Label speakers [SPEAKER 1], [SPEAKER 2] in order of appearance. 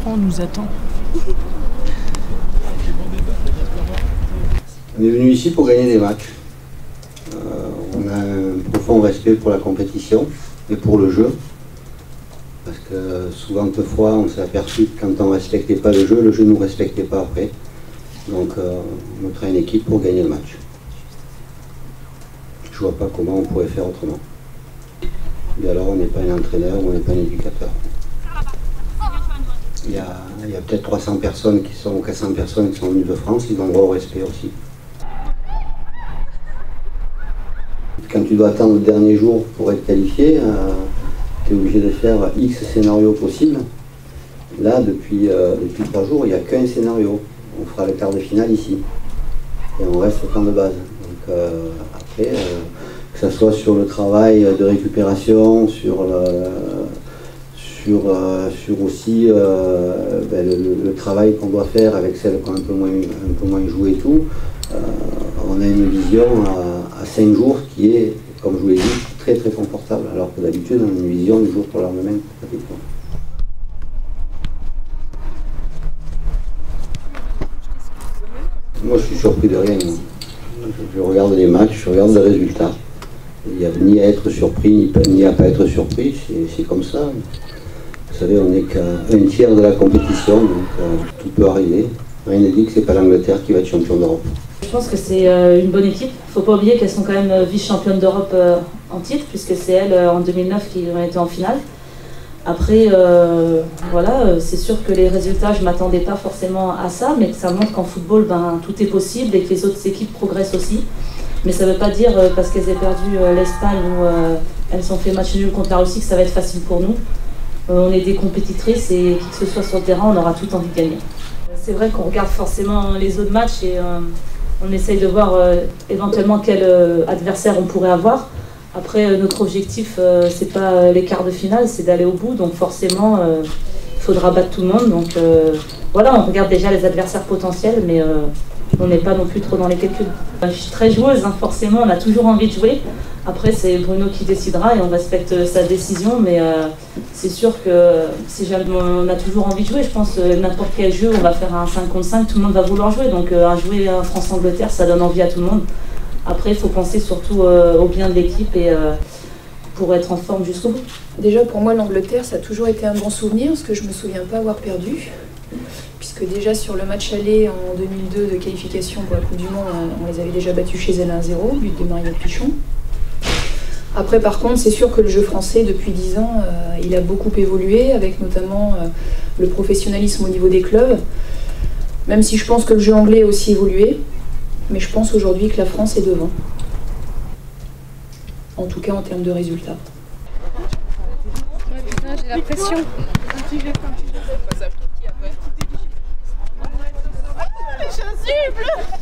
[SPEAKER 1] crois on nous attend.
[SPEAKER 2] On est venu ici pour gagner des matchs. On a un profond respect pour la compétition et pour le jeu. Parce que souvent, toutefois, on s'est aperçu que quand on ne respectait pas le jeu ne nous respectait pas après. Donc on crée une équipe pour gagner le match. Je ne vois pas comment on pourrait faire autrement. Et alors on n'est pas un entraîneur ou on n'est pas un éducateur. Il y a peut-être 300 personnes qui sont, ou 400 personnes qui sont venues de France, ils ont le droit au respect aussi. Quand tu dois attendre le dernier jour pour être qualifié, tu es obligé de faire X scénarios possibles. Là, depuis 3 jours, il n'y a qu'un scénario. On fera le quart de finale ici. Et on reste au camp de base. Donc après, que ce soit sur le travail de récupération, sur aussi le travail qu'on doit faire avec celles qui ont un peu moins joué et tout, on a une vision à 5 jours qui est, comme je vous l'ai dit, très très confortable, alors que d'habitude on a une vision du jour pour le lendemain. Moi je suis surpris de rien. Je regarde les matchs, je regarde les résultats. Il n'y a ni à être surpris, ni à pas être surpris, c'est comme ça. Vous savez, on n'est qu'à un tiers de la compétition, donc tout peut arriver. Rien ne dit que c'est pas l'Angleterre qui va être champion d'Europe.
[SPEAKER 3] Je pense que c'est une bonne équipe. Il ne faut pas oublier qu'elles sont quand même vice-championnes d'Europe en titre, puisque c'est elles en 2009 qui ont été en finale. Après, voilà, c'est sûr que les résultats, je ne m'attendais pas forcément à ça, mais ça montre qu'en football, tout est possible et que les autres équipes progressent aussi. Mais ça ne veut pas dire, parce qu'elles aient perdu l'Espagne ou elles ont fait match nul contre la Russie, que ça va être facile pour nous. On est des compétitrices et qui que ce soit sur le terrain, on aura tout envie de gagner. C'est vrai qu'on regarde forcément les autres matchs et on essaye de voir éventuellement quel adversaire on pourrait avoir. Après, notre objectif, c'est pas les quarts de finale, c'est d'aller au bout. Donc forcément, il faudra battre tout le monde. Donc voilà, on regarde déjà les adversaires potentiels, mais on n'est pas non plus trop dans les calculs. Je suis très joueuse, forcément, on a toujours envie de jouer. Après, c'est Bruno qui décidera et on respecte sa décision, mais c'est sûr que si jamais on a toujours envie de jouer, je pense n'importe quel jeu, on va faire un 5 contre 5, tout le monde va vouloir jouer. Donc jouer France-Angleterre, ça donne envie à tout le monde. Après, il faut penser surtout au bien de l'équipe et pour être en forme jusqu'au bout.
[SPEAKER 4] Déjà, pour moi, l'Angleterre, ça a toujours été un bon souvenir, parce que je ne me souviens pas avoir perdu. Puisque déjà sur le match aller en 2002 de qualification pour la Coupe du Monde, on les avait déjà battus chez elle 1-0, but de Marion Pichon. Après, par contre, c'est sûr que le jeu français, depuis 10 ans, il a beaucoup évolué, avec notamment le professionnalisme au niveau des clubs. Même si je pense que le jeu anglais a aussi évolué, mais je pense aujourd'hui que la France est devant. En tout cas, en termes de résultats.
[SPEAKER 5] Ouais, putain, j'ai la pression. Les chasubles!